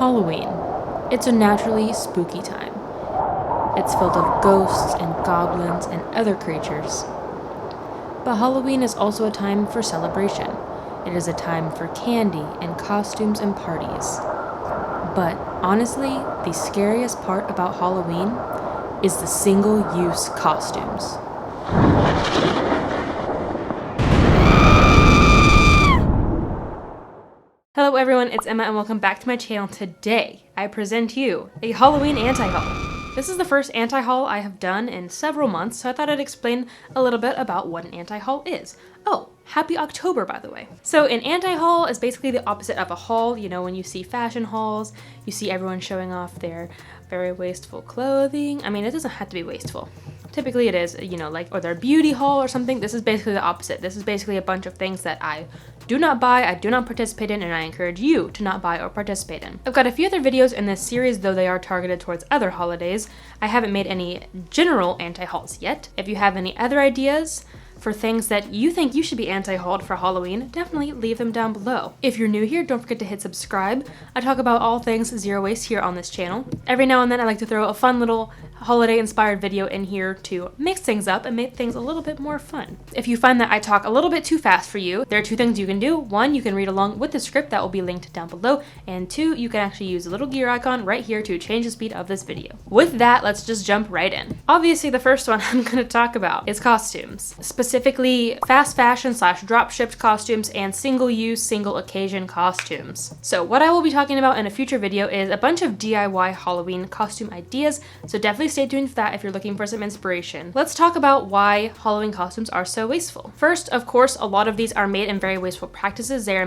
Halloween. It's a naturally spooky time. It's filled of ghosts and goblins and other creatures. But Halloween is also a time for celebration. It is a time for candy and costumes and parties. But honestly, the scariest part about Halloween is the single-use costumes. Hello everyone, it's Emma and welcome back to my channel. Today, I present you a Halloween anti-haul. This is the first anti-haul I have done in several months, so I thought I'd explain a little bit about what an anti-haul is. Oh, happy October, by the way. So an anti-haul is basically the opposite of a haul. You know, when you see fashion hauls, you see everyone showing off their very wasteful clothing. I mean, it doesn't have to be wasteful. Typically it is, you know, like, or their beauty haul or something. This is basically the opposite. This is basically a bunch of things that I do not buy, I do not participate in, and I encourage you to not buy or participate in. I've got a few other videos in this series, though they are targeted towards other holidays. I haven't made any general anti-hauls yet. If you have any other ideas for things that you think you should be anti-hauled for Halloween, definitely leave them down below. If you're new here, don't forget to hit subscribe. I talk about all things zero waste here on this channel. Every now and then I like to throw a fun little holiday inspired video in here to mix things up and make things a little bit more fun. If you find that I talk a little bit too fast for you, there are two things you can do. One, you can read along with the script that will be linked down below, and two, you can actually use the little gear icon right here to change the speed of this video. With that, let's just jump right in. Obviously, the first one I'm going to talk about is costumes. Specifically, fast fashion / drop shipped costumes and single-use, single occasion costumes. So what I will be talking about in a future video is a bunch of DIY Halloween costume ideas, so definitely stay tuned for that if you're looking for some inspiration. Let's talk about why Halloween costumes are so wasteful. First, of course, a lot of these are made in very wasteful practices. They are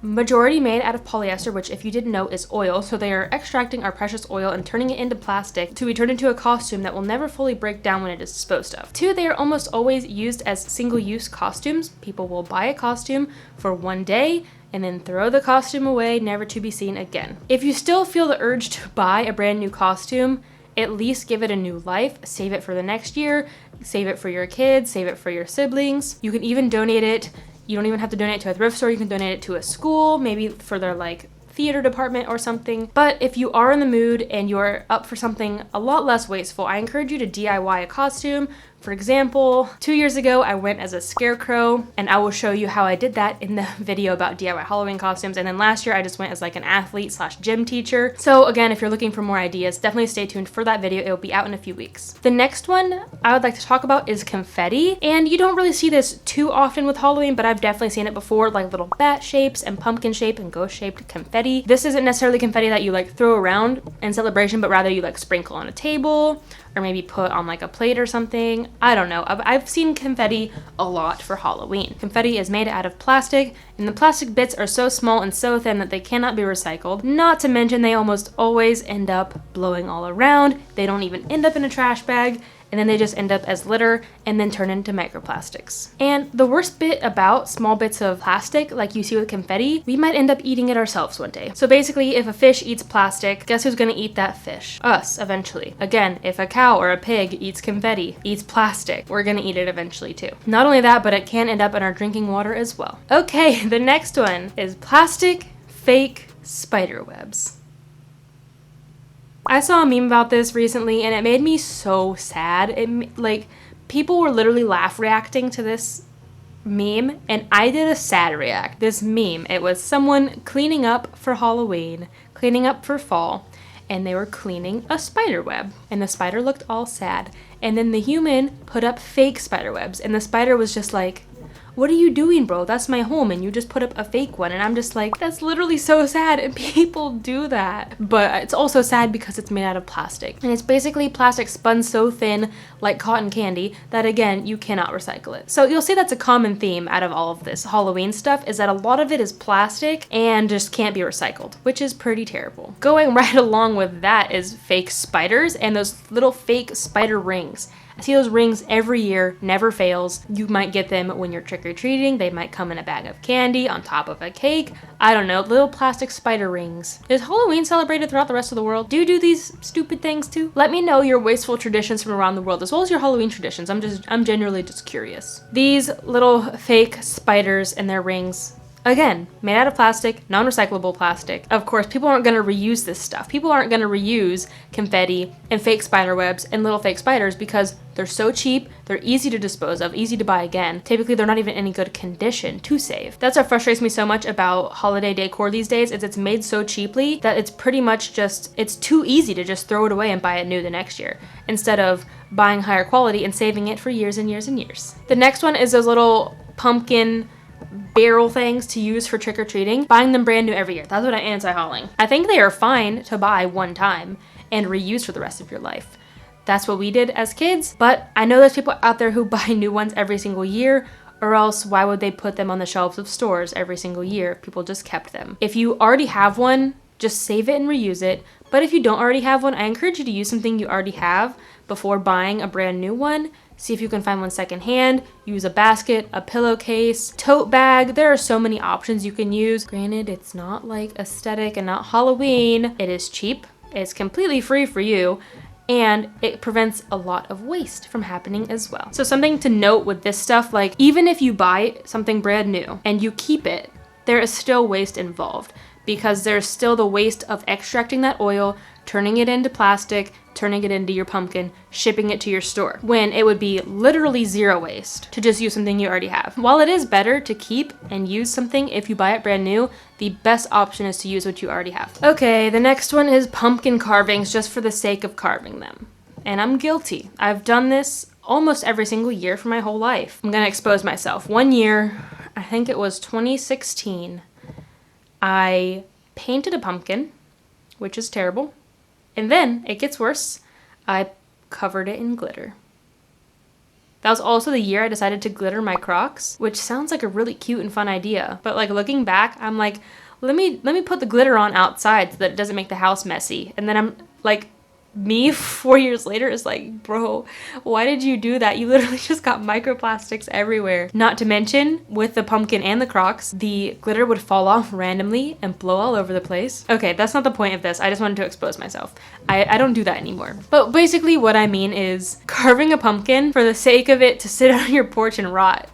majority made out of polyester, which if you didn't know is oil, so they are extracting our precious oil and turning it into plastic to be turned into a costume that will never fully break down when it is disposed of. Two, they are almost always used as single-use costumes. People will buy a costume for one day and then throw the costume away, never to be seen again. If you still feel the urge to buy a brand new costume, at least give it a new life, save it for the next year, save it for your kids, save it for your siblings. You can even donate it. You don't even have to donate it to a thrift store. You can donate it to a school, maybe for their theater department or something. But if you are in the mood and you're up for something a lot less wasteful, I encourage you to DIY a costume. For example, 2 years ago, I went as a scarecrow, and I will show you how I did that in the video about DIY Halloween costumes. And then last year, I just went as an athlete / gym teacher. So again, if you're looking for more ideas, definitely stay tuned for that video. It will be out in a few weeks. The next one I would like to talk about is confetti. And you don't really see this too often with Halloween, but I've definitely seen it before, like little bat shapes and pumpkin shape and ghost shaped confetti. This isn't necessarily confetti that you throw around in celebration, but rather you sprinkle on a table or maybe put on a plate or something. I don't know. I've seen confetti a lot for Halloween. Confetti is made out of plastic, and the plastic bits are so small and so thin that they cannot be recycled. Not to mention they almost always end up blowing all around. They don't even end up in a trash bag, and then they just end up as litter and then turn into microplastics. And the worst bit about small bits of plastic, like you see with confetti, we might end up eating it ourselves one day. So basically, if a fish eats plastic, guess who's gonna eat that fish? Us, eventually. Again, if a cow or a pig eats confetti, eats plastic, we're gonna eat it eventually too. Not only that, but it can end up in our drinking water as well. Okay, the next one is plastic fake spider webs. I saw a meme about this recently and it made me so sad. People were literally reacting to this meme, and I did a sad react. This meme, it was someone cleaning up for Halloween, cleaning up for fall, and they were cleaning a spider web, and the spider looked all sad. And then the human put up fake spider webs, and the spider was just like, "What are you doing, bro? That's my home, and you just put up a fake one." And I'm just like, that's literally so sad, and people do that. But it's also sad because it's made out of plastic. And it's basically plastic spun so thin, like cotton candy, that again, you cannot recycle it. So you'll see that's a common theme out of all of this Halloween stuff, is that a lot of it is plastic and just can't be recycled, which is pretty terrible. Going right along with that is fake spiders and those little fake spider rings. I see those rings every year, never fails. You might get them when you're trick-or-treating. They might come in a bag of candy on top of a cake. I don't know, little plastic spider rings. Is Halloween celebrated throughout the rest of the world? Do you do these stupid things too? Let me know your wasteful traditions from around the world, as well as your Halloween traditions. I'm genuinely just curious. These little fake spiders and their rings, Again, made out of plastic, non-recyclable plastic. Of course, people aren't going to reuse this stuff. People aren't going to reuse confetti and fake spider webs and little fake spiders because they're so cheap, they're easy to dispose of, easy to buy again. Typically, they're not even in any good condition to save. That's what frustrates me so much about holiday decor these days, is it's made so cheaply that it's pretty much just, it's too easy to just throw it away and buy it new the next year, instead of buying higher quality and saving it for years and years and years. The next one is those little pumpkin barrel things to use for trick-or-treating, buying them brand new every year. That's what I'm anti-hauling. I think they are fine to buy one time and reuse for the rest of your life. That's what we did as kids, but I know there's people out there who buy new ones every single year, or else why would they put them on the shelves of stores every single year if people just kept them? If you already have one, just save it and reuse it. But if you don't already have one, I encourage you to use something you already have before buying a brand new one. See if you can find one secondhand. Use a basket, a pillowcase, tote bag. There are so many options you can use. Granted, it's not like aesthetic and not Halloween. It is cheap. It's completely free for you. And it prevents a lot of waste from happening as well. So something to note with this stuff, like even if you buy something brand new and you keep it, there is still waste involved, because there's still the waste of extracting that oil, turning it into plastic, turning it into your pumpkin, shipping it to your store, when it would be literally zero waste to just use something you already have. While it is better to keep and use something if you buy it brand new, the best option is to use what you already have. Okay, the next one is pumpkin carvings just for the sake of carving them. And I'm guilty. I've done this almost every single year for my whole life. I'm gonna expose myself. One year, I think it was 2016, I painted a pumpkin, which is terrible. And then, it gets worse, I covered it in glitter. That was also the year I decided to glitter my Crocs, which sounds like a really cute and fun idea. But like looking back, I'm like, let me put the glitter on outside so that it doesn't make the house messy. And then I'm like, me 4 years later is like, bro, why did you do that? You literally just got microplastics everywhere. Not to mention, with the pumpkin and the Crocs, the glitter would fall off randomly and blow all over the place. Okay, that's not the point of this. I just wanted to expose myself. I don't do that anymore. But basically what I mean is carving a pumpkin for the sake of it to sit on your porch and rot.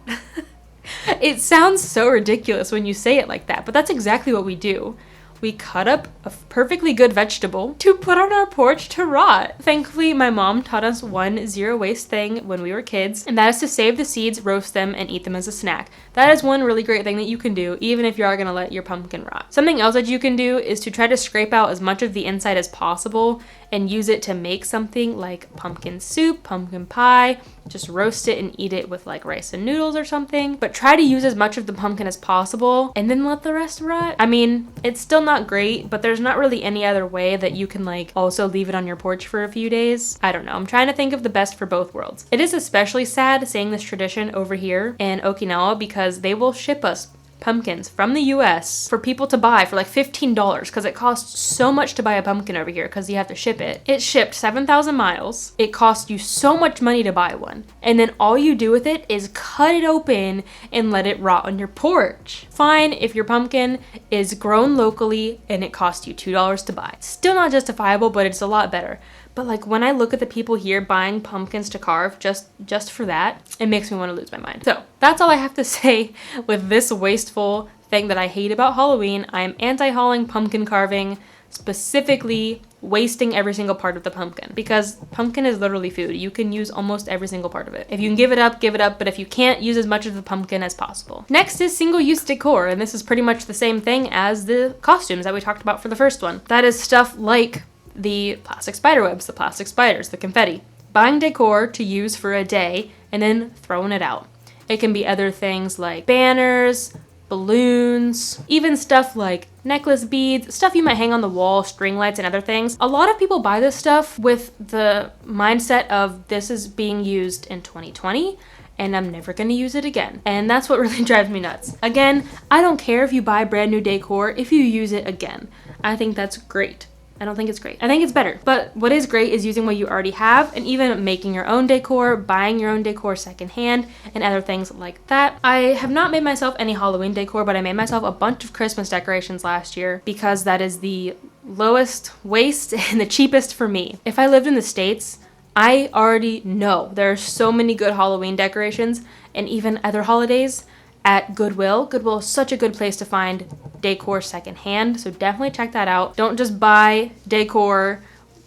It sounds so ridiculous when you say it like that, but that's exactly what we do. We cut up a perfectly good vegetable to put on our porch to rot. Thankfully, my mom taught us one zero waste thing when we were kids, and that is to save the seeds, roast them, and eat them as a snack. That is one really great thing that you can do, even if you are gonna let your pumpkin rot. Something else that you can do is to try to scrape out as much of the inside as possible and use it to make something like pumpkin soup, pumpkin pie. Just roast it and eat it with like rice and noodles or something. But try to use as much of the pumpkin as possible and then let the rest rot. I mean, it's still not great, but there's not really any other way that you can like also leave it on your porch for a few days. I don't know. I'm trying to think of the best for both worlds. It is especially sad seeing this tradition over here in Okinawa because they will ship us pumpkins from the US for people to buy for like $15 because it costs so much to buy a pumpkin over here because you have to ship it. It's shipped 7,000 miles. It costs you so much money to buy one. And then all you do with it is cut it open and let it rot on your porch. Fine if your pumpkin is grown locally and it costs you $2 to buy. Still not justifiable, but it's a lot better. But like when I look at the people here buying pumpkins to carve just for that, it makes me want to lose my mind. So that's all I have to say with this wasteful thing that I hate about Halloween. I am anti-hauling pumpkin carving, specifically wasting every single part of the pumpkin, because pumpkin is literally food. You can use almost every single part of it. If you can give it up, but if you can't, use as much of the pumpkin as possible. Next is single-use decor, and this is pretty much the same thing as the costumes that we talked about for the first one. That is stuff like the plastic spiderwebs, the plastic spiders, the confetti. Buying decor to use for a day and then throwing it out. It can be other things like banners, balloons, even stuff like necklace beads, stuff you might hang on the wall, string lights, and other things. A lot of people buy this stuff with the mindset of this is being used in 2020 and I'm never gonna use it again. And that's what really drives me nuts. Again, I don't care if you buy brand new decor if you use it again. I think that's great. I don't think it's great. I think it's better. But what is great is using what you already have and even making your own decor, buying your own decor secondhand, and other things like that. I have not made myself any Halloween decor, but I made myself a bunch of Christmas decorations last year because that is the lowest waste and the cheapest for me. If I lived in the States, I already know there are so many good Halloween decorations and even other holidays at Goodwill. Goodwill is such a good place to find decor secondhand, so definitely check that out. Don't just buy decor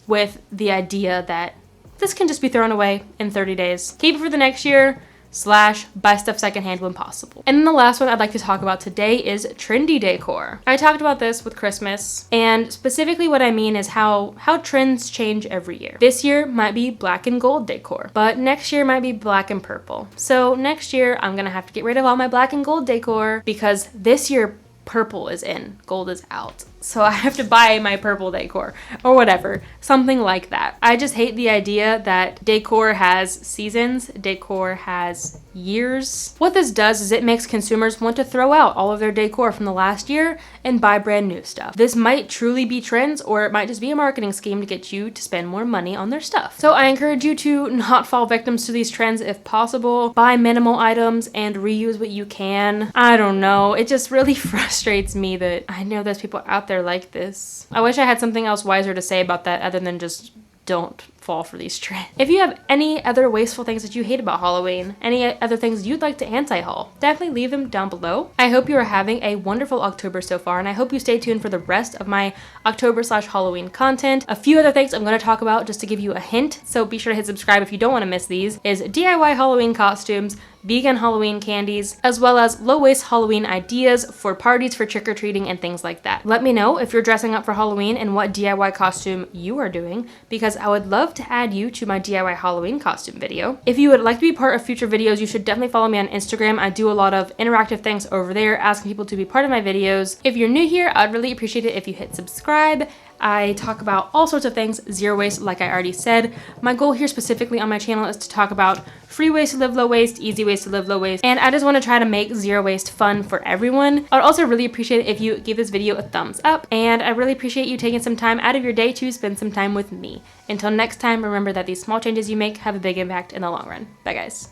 with the idea that this can just be thrown away in 30 days. Keep it for the next year, / buy stuff secondhand when possible. And then the last one I'd like to talk about today is trendy decor. I talked about this with Christmas, and specifically what I mean is how trends change every year. This year might be black and gold decor, but next year might be black and purple. So next year I'm gonna have to get rid of all my black and gold decor because this year purple is in, gold is out. So I have to buy my purple decor or whatever, something like that. I just hate the idea that decor has seasons, decor has years. What this does is it makes consumers want to throw out all of their decor from the last year and buy brand new stuff. This might truly be trends, or it might just be a marketing scheme to get you to spend more money on their stuff. So I encourage you to not fall victims to these trends if possible. Buy minimal items and reuse what you can. I don't know, it just really frustrates me that I know there's people out there like this. I wish I had something else wiser to say about that other than just don't fall for these trends. If you have any other wasteful things that you hate about Halloween, any other things you'd like to anti-haul, definitely leave them down below. I hope you are having a wonderful October so far, and I hope you stay tuned for the rest of my October / Halloween content. A few other things I'm going to talk about just to give you a hint, so be sure to hit subscribe if you don't want to miss these, is DIY Halloween costumes, vegan Halloween candies, as well as low-waste Halloween ideas for parties, for trick-or-treating, and things like that. Let me know if you're dressing up for Halloween and what DIY costume you are doing, because I would love to add you to my DIY Halloween costume video. If you would like to be part of future videos, you should definitely follow me on Instagram. I do a lot of interactive things over there, asking people to be part of my videos. If you're new here, I'd really appreciate it if you hit subscribe. I talk about all sorts of things, zero waste, like I already said. My goal here specifically on my channel is to talk about free ways to live low waste, easy ways to live low waste, and I just want to try to make zero waste fun for everyone. I would also really appreciate it if you give this video a thumbs up, and I really appreciate you taking some time out of your day to spend some time with me. Until next time, remember that these small changes you make have a big impact in the long run. Bye guys.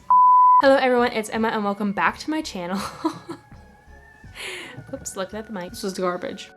Hello everyone, it's Emma and welcome back to my channel. Oops, looking at the mic. This was garbage.